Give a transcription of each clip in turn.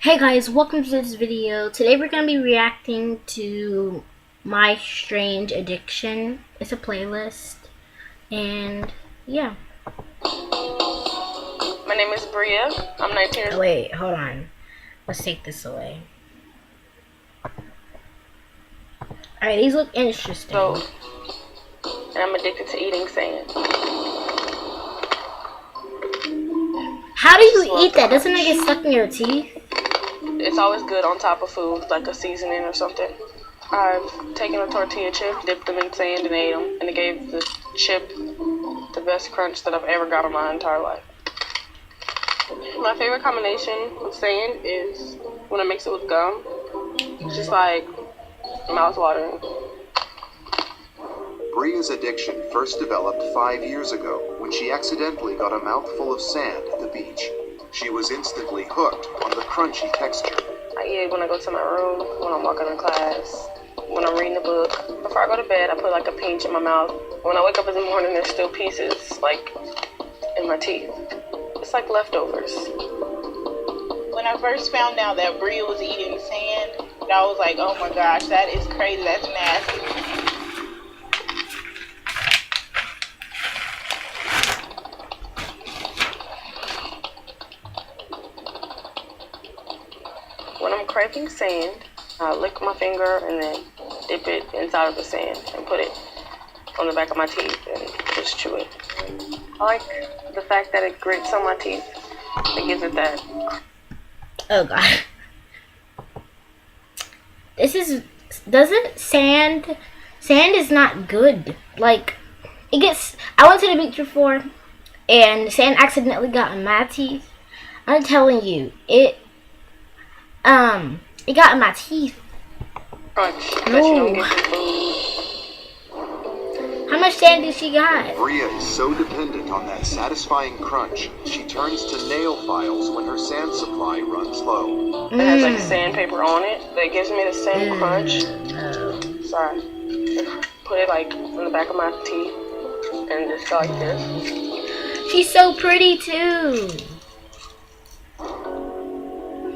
Hey guys, welcome to this video. Today we're going to be reacting to my Strange Addiction. It's a playlist. And yeah. My name is Bria. I'm 19 years old. Wait, hold on. Let's take this away. Alright, these look interesting. And I'm addicted to eating sand. How do you eat that? Doesn't it get stuck in your teeth? It's always good on top of food, like a seasoning or something. I've taken a tortilla chip, dipped them in sand, and ate them. And it gave the chip the best crunch that I've ever got in my entire life. My favorite combination with sand is when I mix it with gum. It's just like mouth-watering. Bria's addiction first developed 5 years ago when she accidentally got a mouthful of sand at the beach. She was instantly hooked on the crunchy texture. I eat it when I go to my room, when I'm walking to class, when I'm reading a book. Before I go to bed, I put like a pinch in my mouth. When I wake up in the morning, there's still pieces like in my teeth. It's like leftovers. When I first found out that Bria was eating sand, I was like, oh my gosh, that is crazy, that's nasty. When I'm craving sand, I lick my finger and then dip it inside of the sand and put it on the back of my teeth and just chew it. I like the fact that it grits on my teeth. It gives it that. Oh god. Doesn't sand is not good. Like, I went to the beach before and sand accidentally got in my teeth. I'm telling you, it got in my teeth. Crunch that you don't get from food. How much sand did she got? Bria is so dependent on that satisfying crunch, she turns to nail files when her sand supply runs low. It has like sandpaper on it that gives me the same crunch. Sorry. Put it like in the back of my teeth and just go like this. She's so pretty too.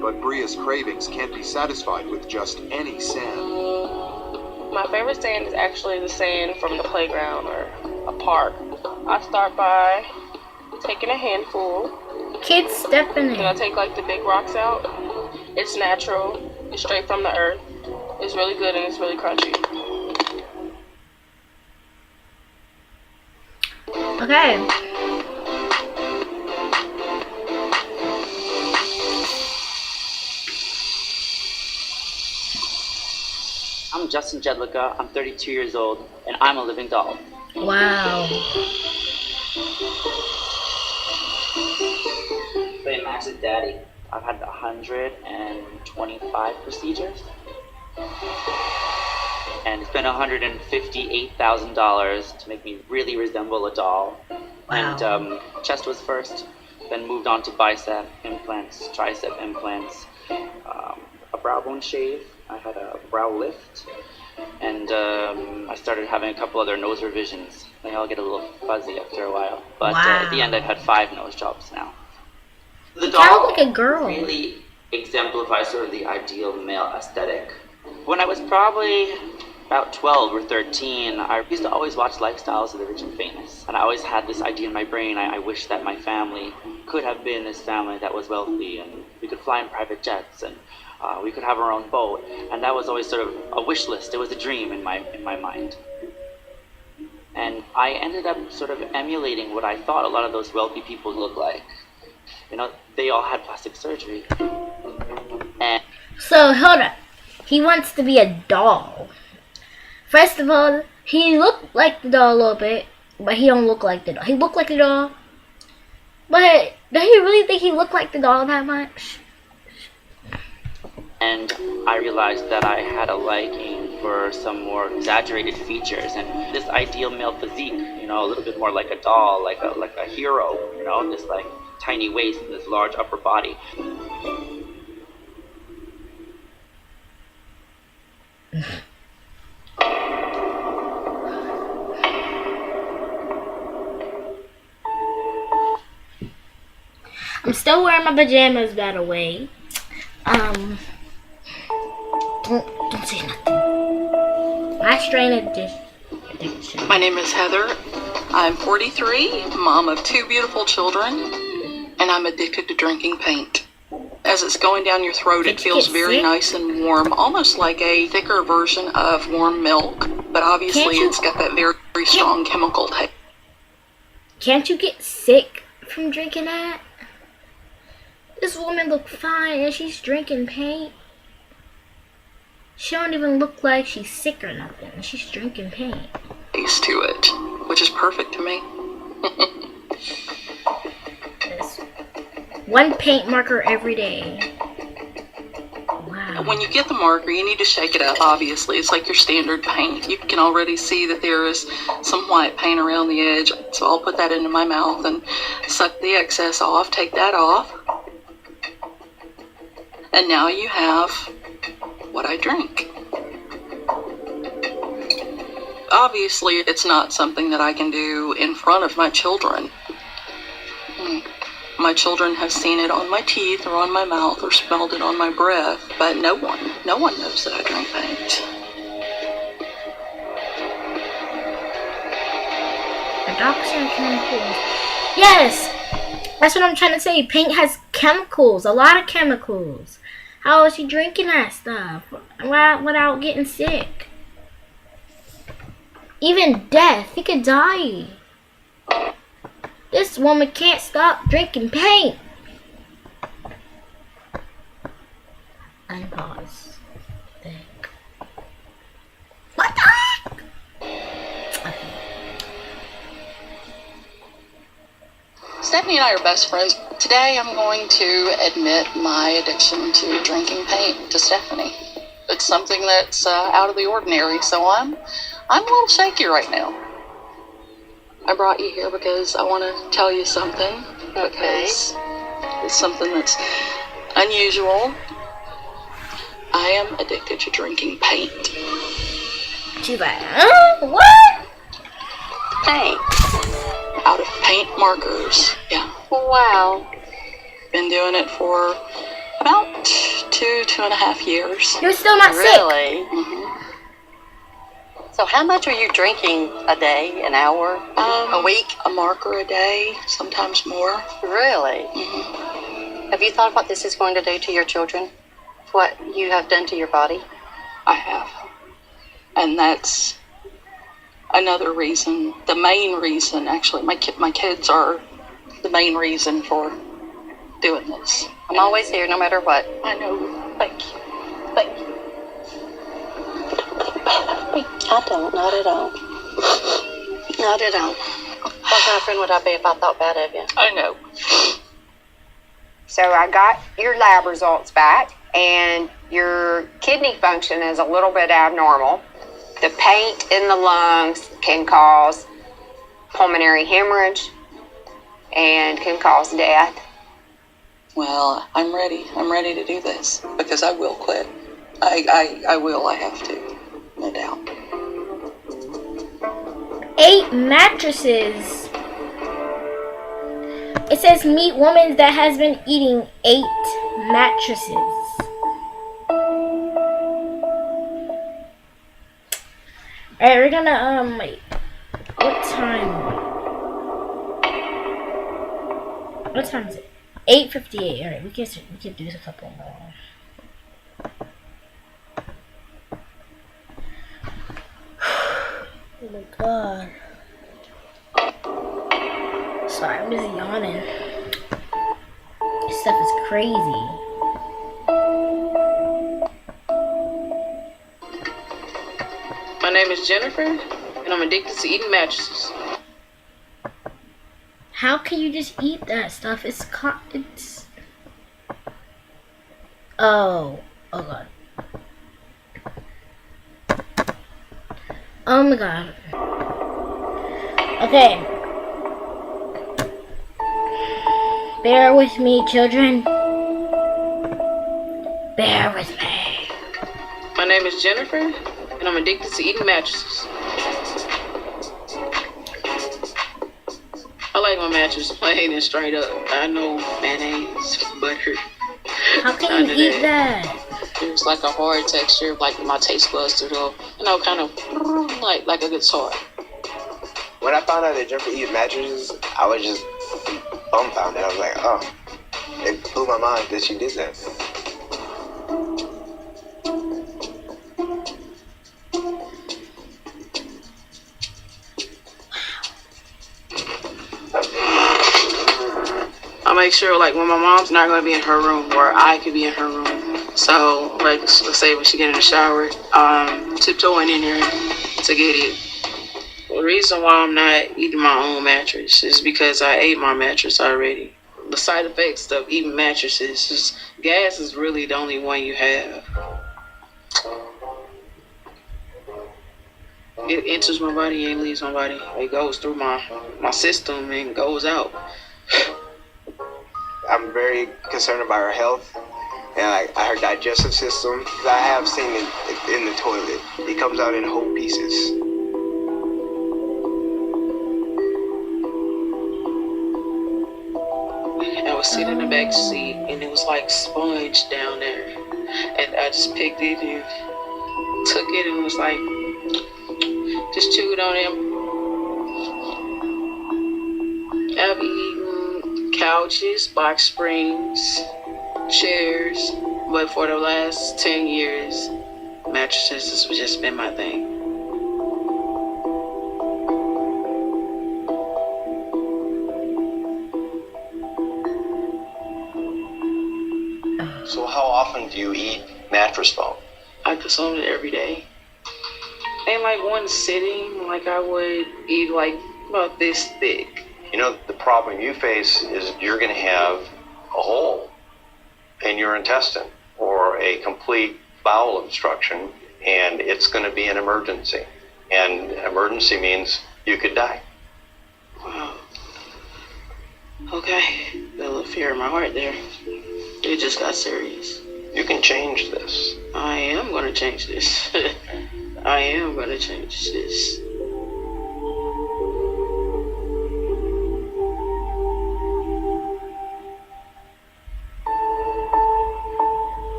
But Bria's cravings can't be satisfied with just any sand. My favorite sand is actually the sand from the playground or a park. I start by taking a handful. Kids step in Then I it. take like the big rocks out. It's natural. It's straight from the earth. It's really good and it's really crunchy. Okay. I'm Justin Jedlicka, I'm 32 years old, and I'm a living doll. Wow. Play Max with Daddy. I've had 125 procedures. And it's been $158,000 to make me really resemble a doll. Wow. And chest was first, then moved on to bicep implants, tricep implants, a brow bone shave. I had a brow lift, and I started having a couple other nose revisions. They all get a little fuzzy after a while, but at the end I've had 5 nose jobs now. The You kinda doll look like a girl. really exemplifies sort of the ideal male aesthetic. When I was probably about 12 or 13, I used to always watch Lifestyles of the Rich and Famous, and I always had this idea in my brain. I wish that my family could have been this family that was wealthy, and we could fly in private jets, and we could have our own boat, and that was always sort of a wish list. It was a dream in my mind. And I ended up sort of emulating what I thought a lot of those wealthy people look like. You know, they all had plastic surgery. And So, hold up. He wants to be a doll. First of all, he looked like the doll a little bit, but he don't look like the doll. He looked like the doll, but do you really think he looked like the doll that much? And I realized that I had a liking for some more exaggerated features and this ideal male physique, you know, a little bit more like a doll, like a hero, you know, this like tiny waist and this large upper body. I'm still wearing my pajamas, by the way. Don't say nothing. My strain addiction. My name is Heather. I'm 43, mom of 2 beautiful children, and I'm addicted to drinking paint. As it's going down your throat, it feels very nice and warm, almost like a thicker version of warm milk, but obviously it's got that very, very strong chemical taste. Can't you get sick from drinking that? This woman look fine and she's drinking paint. She don't even look like she's sick or nothing. She's drinking paint. Taste to it, which is perfect to me. This 1 paint marker every day. Wow. When you get the marker, you need to shake it up, obviously. It's like your standard paint. You can already see that there is some white paint around the edge. So I'll put that into my mouth and suck the excess off, take that off. And now you have what I drink. Obviously, it's not something that I can do in front of my children. My children have seen it on my teeth or on my mouth or smelled it on my breath, but no one knows that I drink paint. Adoption chemicals. Yes! That's what I'm trying to say. Paint has chemicals. A lot of chemicals. How is she drinking that stuff without getting sick? Even death. He could die. This woman can't stop drinking paint. Unpause. Think. What the heck? Okay. Stephanie and I are best friends. Today I'm going to admit my addiction to drinking paint to Stephanie. It's something that's out of the ordinary, so I'm a little shaky right now. I brought you here because I want to tell you something. Okay. Because it's something that's unusual. I am addicted to drinking paint. She's like, what? Paint. Out of paint markers. Yeah. Wow. Been doing it for about 2.5 years. You're still not sick. Really? Mm-hmm. So how much are you drinking a day, an hour, a week? A marker a day, sometimes more. Really? Mm-hmm. Have you thought what this is going to do to your children? What you have done to your body? I have. And that's another reason, the main reason, actually. My kids are the main reason for doing this. I'm always here, no matter what. I know. Thank you. Thank you. I don't, not at all. Not at all. What kind of friend would I be if I thought bad of you? I know. So I got your lab results back, and your kidney function is a little bit abnormal. The paint in the lungs can cause pulmonary hemorrhage and can cause death. Well, I'm ready. I'm ready to do this because I will quit. I will. I have to. No doubt. 8 mattresses. It says meet woman that has been eating 8 mattresses. Alright, we're gonna wait. What time? What time is it? 8:58. Alright, we can do a couple more. Oh my god. Sorry, I'm just yawning. This stuff is crazy. My name is Jennifer, and I'm addicted to eating mattresses. How can you just eat that stuff? It's oh god. Oh my god. Okay. Bear with me, children. Bear with me. My name is Jennifer, and I'm addicted to eating mattresses. I like my mattress plain and straight up. I know mayonnaise, butter. How can you of eat that? It was like a hard texture, like my taste buds to go, kind of like a guitar. When I found out that Jennifer eats mattresses, I was just dumbfounded. I was like, oh, it blew my mind that she did that. I make sure, like, when my mom's not going to be in her room, or I could be in her room. So, like, let's say when she get in the shower, tiptoeing in there to get it. The reason why I'm not eating my own mattress is because I ate my mattress already. The side effects of eating mattresses is gas is really the only one you have. It enters my body and leaves my body. It goes through my system and goes out. I'm very concerned about her health and her digestive system. I have seen it in the toilet. It comes out in whole pieces. I was sitting in the back seat and it was like sponge down there. And I just picked it and took it and was like, just chewed on it. I've eaten couches, box springs, chairs, but for the last 10 years, mattresses has just been my thing. So how often do you eat mattress foam? I consume it every day. And like one sitting, like I would eat like about this thick. You know, the problem you face is you're going to have a hole in your intestine or a complete bowel obstruction, and it's going to be an emergency. And emergency means you could die. Wow. Okay. Got a little fear in my heart there. It just got serious. You can change this. I am going to change this. I am going to change this.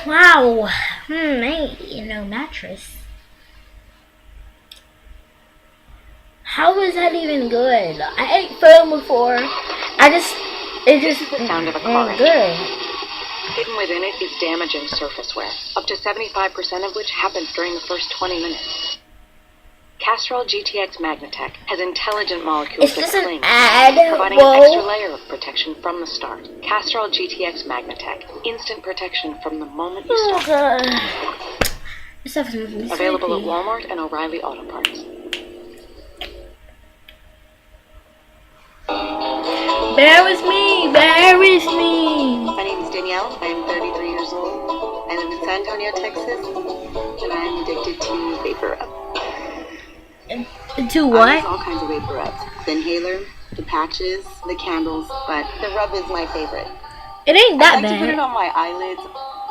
Wow. No mattress. How is that even good? I ate foam before. It just This is the sound of a car engine. good. Hidden within it is damaging surface wear, up to 75% of which happens during the first 20 minutes. Castrol GTX Magnatech has intelligent molecules Is that this an cling, ad? providing Whoa. an extra layer of protection from the start. Castrol GTX Magnatech, instant protection from the moment you Oh start. god. This stuff is making me Available at sleepy. Walmart and O'Reilly Auto Parts. Bear with me. Bear with me. My name is Danielle. I am 33 years old. I live in San Antonio, Texas, and I am addicted to vapor rub. To I what? use all kinds of vapor rubs. The inhaler, the patches, the candles, but the rub is my favorite. It ain't that I like to put it bad. on my eyelids.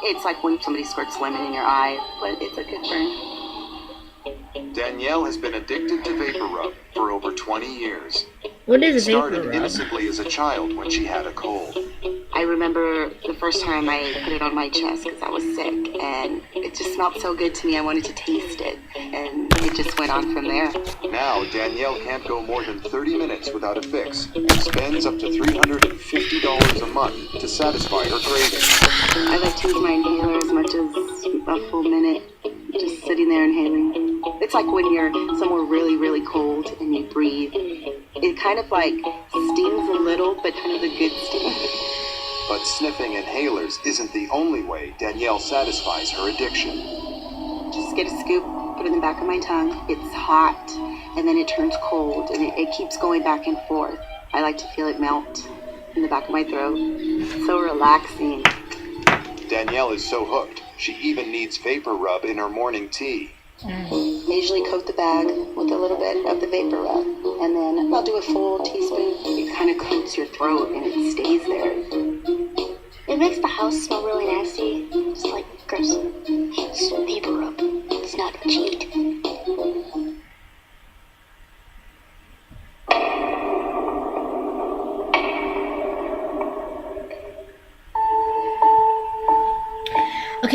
It's like when somebody squirts lemon in your eye, but it's a good burn. Danielle has been addicted to vapor rub for over 20 years. What It is a vapor started rub? innocently as a child when she had a cold. I remember the first time I put it on my chest because I was sick, and it just smelled so good to me. I wanted to taste it, and it just went on from there. Now, Danielle can't go more than 30 minutes without a fix and spends up to $350 a month to satisfy her cravings. I like to use my inhaler as much as a full minute, just sitting there inhaling. It's like when you're somewhere really, really cold and you breathe. It kind of like stings a little, but kind of a good sting. But sniffing inhalers isn't the only way Danielle satisfies her addiction. Just get a scoop, put it in the back of my tongue. It's hot, and then it turns cold, and it keeps going back and forth. I like to feel it melt in the back of my throat. It's so relaxing. Danielle is so hooked, she even needs vapor rub in her morning tea. I usually coat the bag with a little bit of the vapor rub, and then I'll do a full teaspoon. It kind of coats your throat, and it stays there. It makes the house smell really nasty. It's like gross. It's vapor rub. It's not a cheat.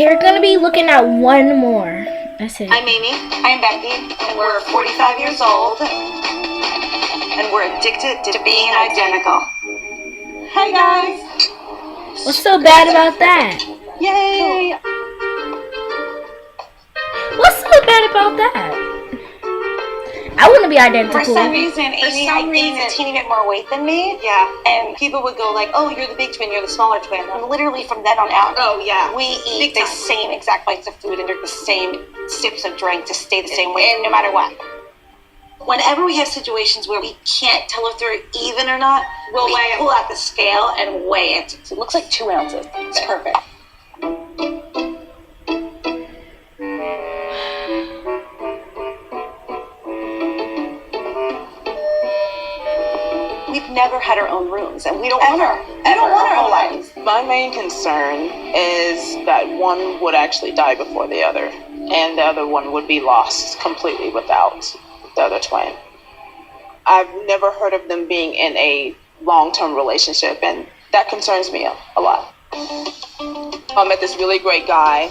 You're gonna be looking at one more. That's it. I'm Amy. I'm Becky. And we're 45 years old. And we're addicted to being identical. Hi, guys. What's so bad about that? Yay. What's so bad about that? I want to be identical. For some reason, Amy gained a teeny bit more weight than me. Yeah. And people would go like, oh, you're the big twin, you're the smaller twin. And literally from then on out, we eat the same exact bites of food and drink the same sips of drink to stay the same way, no matter what. Whenever we have situations where we can't tell if they're even or not, we'll pull out the scale and weigh it. So it looks like 2 ounces. It's perfect. We've never had our own rooms, and we don't want our own lives. My main concern is that one would actually die before the other, and the other one would be lost completely without the other twin. I've never heard of them being in a long-term relationship, and that concerns me a lot. I met this really great guy,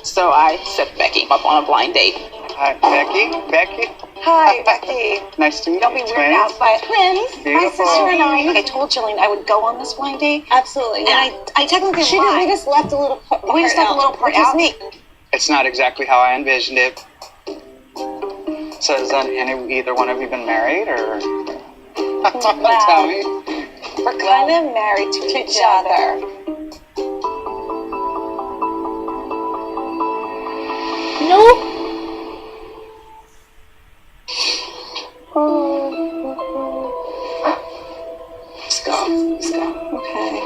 so I set Becky up on a blind date. Hi, Becky. Becky. Hi, Becky. Nice to meet you. Don't be weirded out by twins. My Beautiful. sister and I told Jillian I would go on this blind date. Absolutely. And I technically We just left a little part We just left a little part out. Which is neat. It's not exactly how I envisioned it. So has either one of you been married, or? Tell me. We're kind of married to each other. Nope. Let's go. Okay.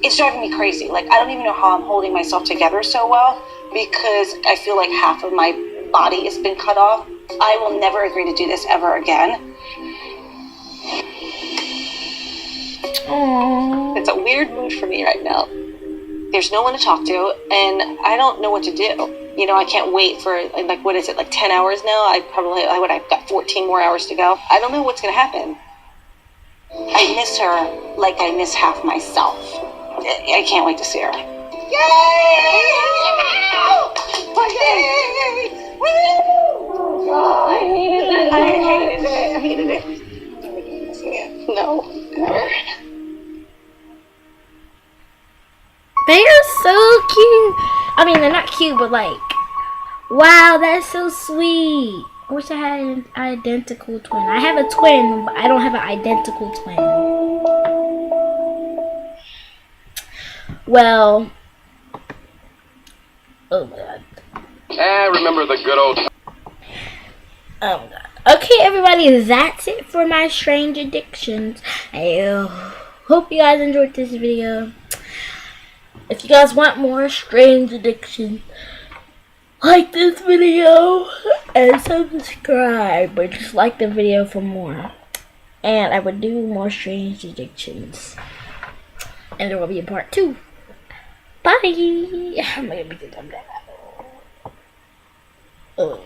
It's driving me crazy. Like, I don't even know how I'm holding myself together so well because I feel like half of my body has been cut off. I will never agree to do this ever again. Aww. It's a weird mood for me right now. There's no one to talk to, and I don't know what to do. You know, I can't wait for, like, what is it, like 10 hours now? I've got 14 more hours to go. I don't know what's going to happen. I miss her like I miss half myself. I can't wait to see her. Yay! Yay! Woo! I hated it. No, never. They are so cute. I mean, they're not cute, but like, wow, that's so sweet. I wish I had an identical twin. I have a twin, but I don't have an identical twin. Well, oh my god. I remember the good old. Oh my god. Okay, everybody, that's it for my Strange Addictions. I hope you guys enjoyed this video. If you guys want more Strange Addictions, like this video and subscribe, or just like the video for more. And I would do more Strange Addictions. And there will be a part 2. Bye! I'm gonna make it up now. Oh.